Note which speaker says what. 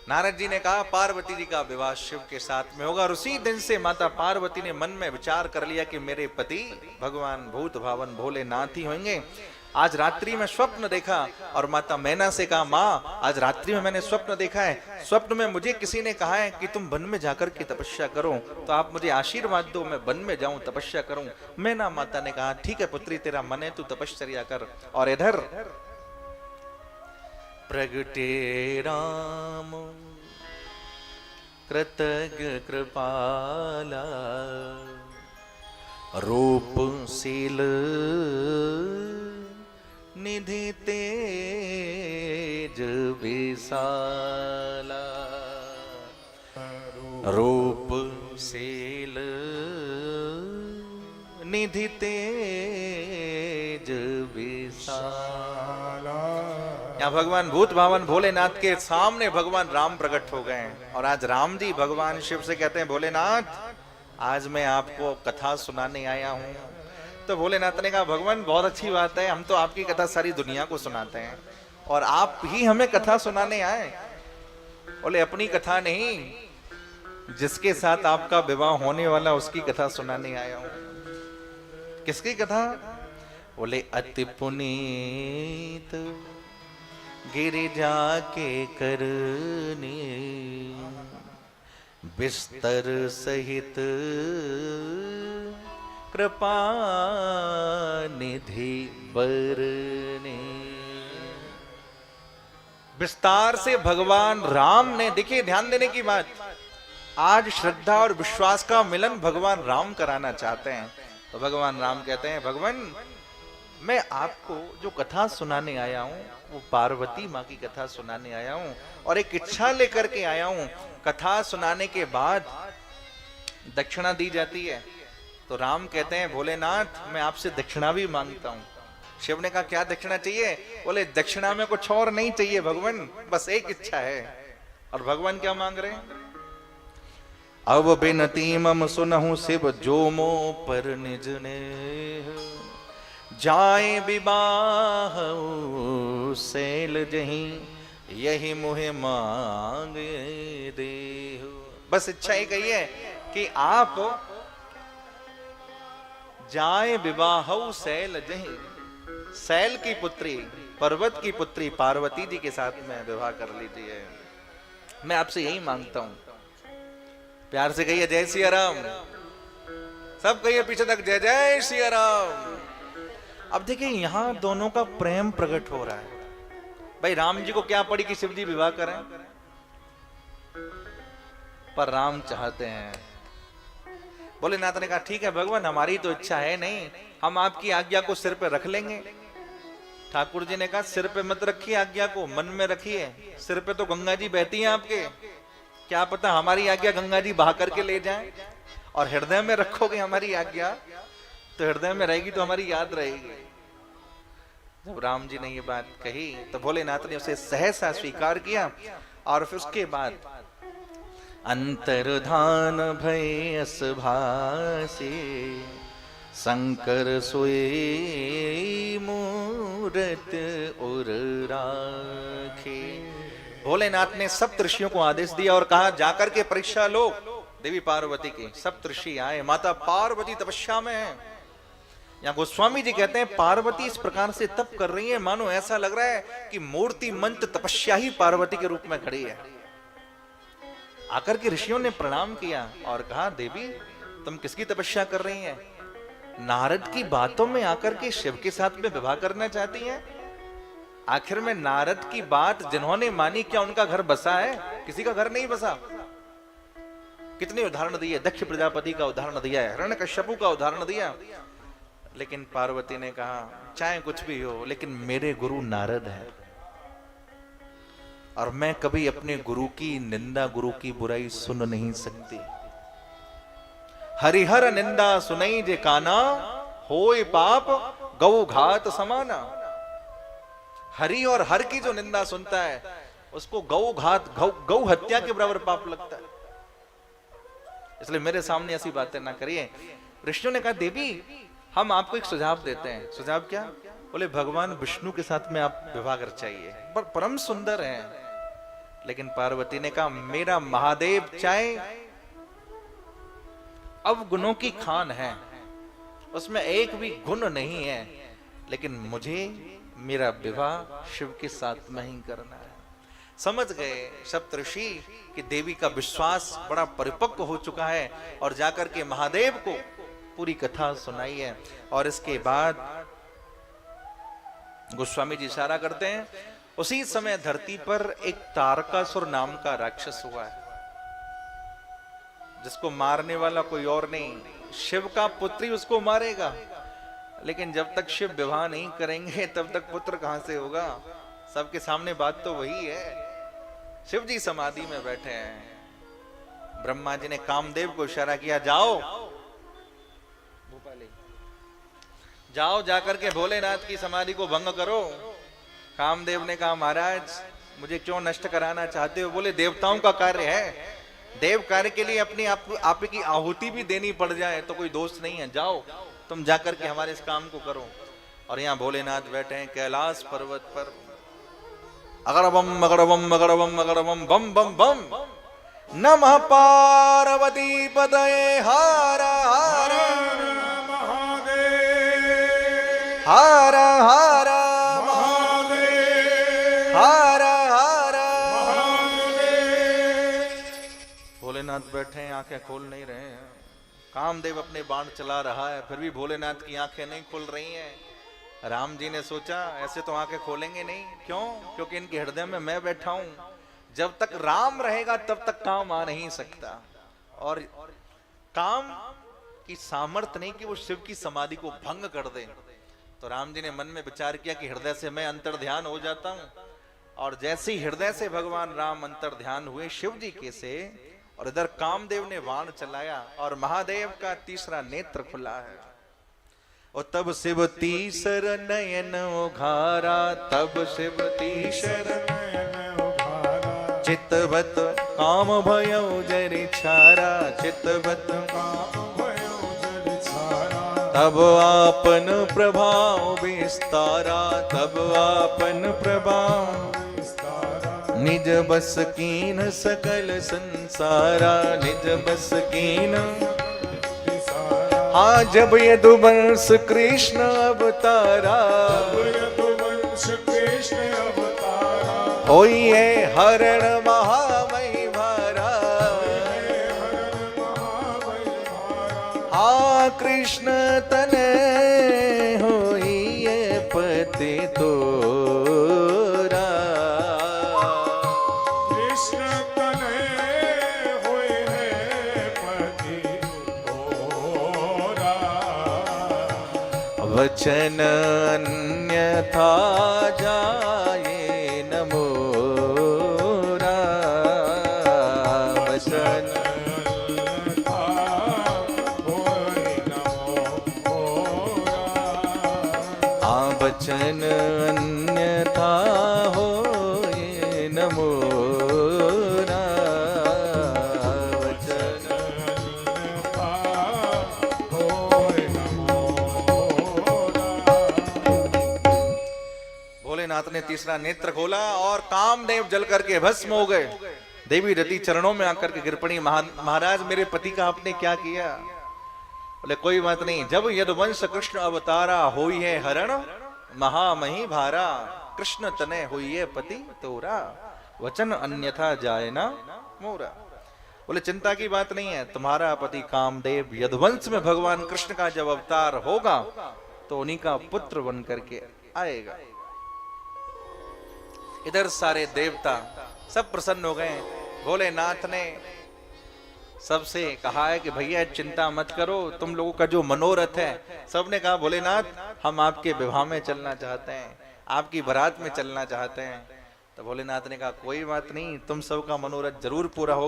Speaker 1: नारद जी ने कहा पार्वती जी का विवाह शिव के साथ में होगा, और उसी दिन से माता पार्वती ने मन में विचार कर लिया कि मेरे पति भगवान भूत भावन भोलेनाथ ही होंगे। आज रात्रि में स्वप्न देखा और माता मैना से कहा, माँ आज रात्रि में मैंने स्वप्न देखा है, स्वप्न में मुझे किसी ने कहा है कि तुम वन में जाकर के तपस्या करो, तो आप मुझे आशीर्वाद दो, मैं वन में जाऊं तपस्या करूं। मैना माता ने कहा, ठीक है पुत्री, तेरा मन है, तू तपस्या कर। और इधर प्रगटे राम कृतज्ञ कृपाला, रूपशील निधि तेज विशाला, रूपशील निधि तेज विशाला। यहाँ भगवान भूत भावन भोलेनाथ के सामने भगवान राम प्रकट हो गए हैं। और आज राम जी भगवान शिव से कहते हैं, भोलेनाथ आज मैं आपको कथा सुनाने आया हूँ। तो भोलेनाथ ने कहा, भगवान बहुत अच्छी बात है, हम तो आपकी कथा सारी दुनिया को सुनाते हैं और आप ही हमें कथा सुनाने आए। बोले अपनी कथा नहीं, जिसके साथ आपका विवाह होने वाला उसकी कथा सुनाने आया हूँ। किसकी कथा? बोले अति पुनीत गिरिजा के करने, बिस्तर सहित कृपा निधि बरने। विस्तार से भगवान राम ने, देखिए ध्यान देने की बात, आज श्रद्धा और विश्वास का मिलन भगवान राम कराना चाहते हैं। तो भगवान राम कहते हैं, भगवान मैं आपको जो कथा सुनाने आया हूं वो पार्वती माँ की कथा सुनाने आया हूं, और एक इच्छा लेकर के आया हूं। कथा सुनाने के बाद दक्षिणा दी जाती है। तो राम कहते हैं, भोलेनाथ मैं आपसे दक्षिणा भी मांगता हूं। शिव ने कहा, क्या दक्षिणा चाहिए? बोले दक्षिणा में कुछ और नहीं चाहिए भगवान, बस एक इच्छा है। और भगवान क्या मांग रहे हैं? अब बिनती मम सुनहु शिव जो मो पर निज ने, जाए विवाह शैल जहीं, यही मुहे मांगे देहु। बस इच्छा ही कही है कि आप जाए विवाह शैल जहीं, शैल की पुत्री पर्वत की पुत्री पार्वती जी के साथ में विवाह कर लीजिए। मैं आपसे यही मांगता हूं। प्यार से कहिए जय सिया राम, सब कहिए पीछे तक जय जय सिया राम। अब देखिए यहां दोनों का प्रेम प्रकट हो रहा है। भाई राम जी को क्या पड़ी कि शिव जी विवाह करें, पर राम चाहते हैं। भोलेनाथ ने कहा, ठीक है भगवान हमारी तो इच्छा है नहीं, हम आपकी आज्ञा को सिर पे रख लेंगे। ठाकुर जी ने कहा, सिर पे मत रखिए आज्ञा को, मन में रखिए। सिर पे तो गंगा जी बहती हैं आपके, क्या पता हमारी आज्ञा गंगा जी बहा करके ले जाएं। और हृदय में रखोगे हमारी आज्ञा तो हृदय में रहेगी, तो हमारी याद रहेगी। जब राम जी ने ये बात कही तो भोलेनाथ ने उसे सहसा स्वीकार किया। और फिर उसके बाद अंतर्धान भयस भासी, शंकर सोए मूरत उर राखे। भोलेनाथ ने सप्तऋषियों को आदेश दिया और कहा, जाकर के परीक्षा लो देवी पार्वती की। सप्तऋषि आए, माता पार्वती तपस्या में है। यहाँ गोस्वामी जी कहते हैं, पार्वती इस प्रकार से तप कर रही है, मानो ऐसा लग रहा है कि मूर्ति मंत्र तपस्या ही पार्वती के रूप में खड़ी है। आकर के ऋषियों ने प्रणाम किया और कहा, देवी तुम किसकी तपस्या कर रही हैं? नारद की बातों में आकर के शिव के साथ में विवाह करना चाहती हैं? आखिर में नारद की बात जिन्होंने मानी, क्या उनका घर बसा है? किसी का घर नहीं बसा। कितने उदाहरण दिए, दक्ष प्रजापति का उदाहरण दिया है, हिरण्यकश्यपु का उदाहरण दिया। लेकिन पार्वती ने कहा, चाहे कुछ भी हो, लेकिन मेरे गुरु नारद है और मैं कभी अपने गुरु की निंदा, गुरु की बुराई सुन नहीं सकती। हरिहर निंदा सुनई जे काना, होय पाप गौ घात समाना। हरि और हर की जो निंदा सुनता है उसको गौ घात, गौ हत्या के बराबर पाप लगता है। इसलिए मेरे सामने ऐसी बातें ना करिए। ऋषियों ने कहा, देवी हम आपको एक सुझाव देते हैं। सुझाव क्या? बोले भगवान विष्णु के साथ में आप विवाह कर चाहिए, पर परम सुंदर हैं, लेकिन पार्वती ने कहा मेरा महादेव चाहे अवगुणों की खान है, उसमें एक भी गुण नहीं है, लेकिन मुझे मेरा विवाह शिव के साथ में ही करना है। समझ गए सप्तऋषि कि देवी का विश्वास बड़ा परिपक्व हो चुका है, और जाकर के महादेव को पूरी कथा सुनाई है। और इसके बाद गोस्वामी जी इशारा करते हैं, उसी समय धरती पर एक तारकासुर नाम का राक्षस हुआ है, जिसको मारने वाला कोई और नहीं, शिव का पुत्र ही उसको मारेगा। लेकिन जब तक शिव विवाह नहीं करेंगे तब तक पुत्र कहां से होगा। सबके सामने बात तो वही है। शिव जी समाधि में बैठे हैं, ब्रह्मा जी ने कामदेव को इशारा किया, जाओ जाओ जाकर के भोलेनाथ की समाधि को भंग करो। कामदेव ने कहा महाराज मुझे क्यों नष्ट कराना चाहते हो। बोले देवताओं का कार्य है, देव कार्य के लिए अपनी आप की आहुति भी देनी पड़ जाए तो कोई दोष नहीं है, जाओ तुम जाकर के हमारे इस काम को करो। और यहाँ भोलेनाथ बैठे हैं कैलाश पर्वत पर, अगड़बम अगड़बम अगड़बम अगड़बम बम बम बम, नमः पार्वती पतये हर हर हर हर हर हर। भोलेनाथ बैठे हैं, आंखें खोल नहीं रहे हैं। कामदेव अपने बाण चला रहा है, फिर भी भोलेनाथ की आंखें नहीं खुल रही हैं। राम जी ने सोचा ऐसे तो आंखें खोलेंगे नहीं, क्यों? क्योंकि इनके हृदय में मैं बैठा हूं, जब तक राम रहेगा तब तक काम आ नहीं सकता। और काम की सामर्थ्य नहीं कि वो शिव की समाधि को भंग कर दे। तो राम जी ने मन में विचार किया कि हृदय से मैं अंतर ध्यान हो जाता हूं। और जैसे ही हृदय से भगवान राम अंतर ध्यान हुए शिव जी के से, और इधर कामदेव ने बाण चलाया और महादेव का तीसरा नेत्र खुला है। और तब शिव तीसर नयन उघारा, तब शिव तीसर नयन उघारा, चितवत काम भयो जरि छारा, चितवत काम भयो जरि छारा। तब आपन प्रभाव विस्तारा, तब आपन प्रभाव निज बस कीन सकल संसारा, निज बस कीन। हाँ जब यदुवंश कृष्ण अवतारा, होई है हरण महामही भारा। हाँ कृष्ण तने होई है पति तोरा, वचन अन्यथा जाए न मोरा, वचन अन्यथा होए न मोरा। हाँ वचन अन्यथा होए न मोरा, वचन अन्यथा होए न भोलेनाथ ने तीसरा नेत्र खोला और कामदेव जल करके भस्म हो गए। देवी रति चरणों में आकर के गिर पड़ी, महाराज मेरे पति का आपने क्या किया? बोले कोई बात नहीं, जब यदुवंश कृष्ण अवतारा, होई है हरण महामही भारा। कृष्ण तने हुई है पति तोरा, वचन अन्यथा जाए ना मोरा। बोले चिंता की बात नहीं है, तुम्हारा पति कामदेव यदुवंश में भगवान कृष्ण का जब अवतार होगा तो उन्हीं का पुत्र बन करके आएगा। इधर सारे देवता सब प्रसन्न हो गए। भोलेनाथ ने सबसे कहा है कि भैया चिंता मत करो, तुम लोगों का जो मनोरथ है। सबने कहा भोलेनाथ हम आपके विवाह में चलना चाहते हैं, आपकी बारात में चलना चाहते हैं। तो भोलेनाथ ने कहा कोई बात नहीं, तुम सबका मनोरथ जरूर पूरा होगा।